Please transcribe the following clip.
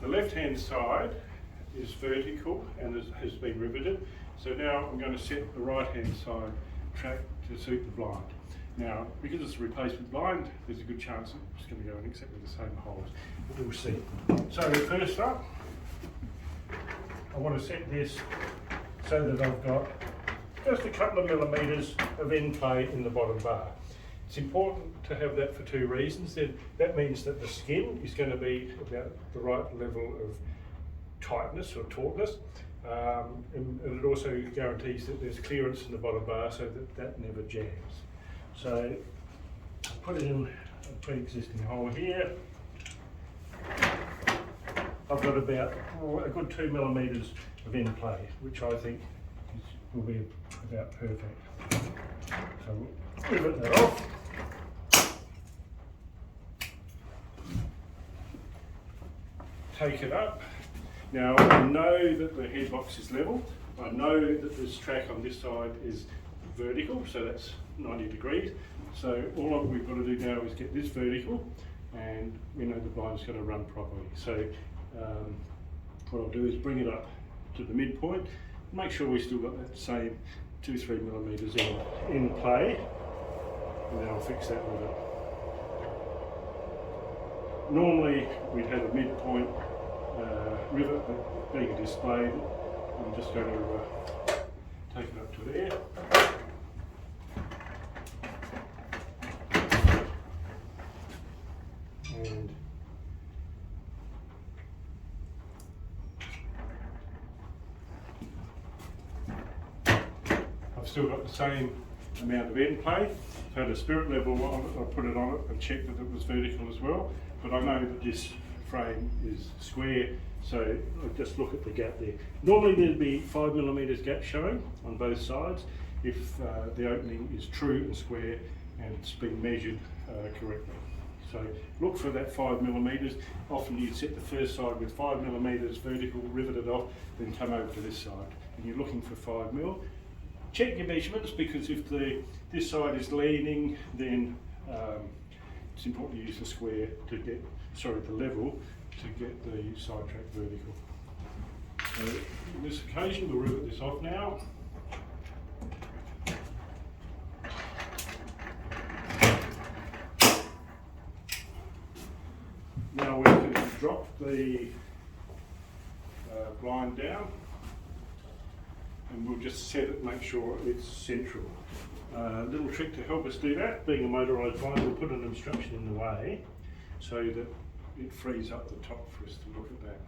The left-hand side is vertical and has been riveted. So now I'm going to set the right-hand side track to suit the blind. Now, because it's a replacement blind, there's a good chance it's going to go in exactly the same holes. But we'll see. So first up, I want to set this so that I've got just a couple of millimetres of end play in the bottom bar. It's important to have that for two reasons. That means that the skin is going to be about the right level of tightness or tautness, and it also guarantees that there's clearance in the bottom bar so that that never jams. So I'll put in a pre-existing hole here. I've got about a good 2 millimetres of end play, which I think will be about perfect. So we'll rivet that off. Take it up. Now I know that the headbox is level. I know that this track on this side is vertical, so that's 90 degrees. So all we've got to do now is get this vertical, and we know the blind's going to run properly. So what I'll do is bring it up to the midpoint, make sure we've still got that same 2-3 millimetres in play, and then I'll fix that with it. Normally we'd have a midpoint rivet, but being a display, I'm just going to take it up to there. And I've still got the same amount of end play. So at a spirit level, I put it on it and checked that it was vertical as well. But I know that this frame is square, so I just look at the gap there. Normally there'd be 5 millimetres gap showing on both sides if the opening is true and square and it's been measured correctly. So look for that 5 millimetres. Often you'd set the first side with 5 millimetres vertical, rivet it off, then come over to this side. And you're looking for 5 mil. Check your measurements, because if this side is leaning, then it's important to use the square to get, the level to get the side track vertical. So in this occasion, we'll rivet this off now. Now we can drop the blind down, and we'll just set it, make sure it's central. Little trick to help us do that, being a motorised blind, we'll put an obstruction in the way so that it frees up the top for us to look at that.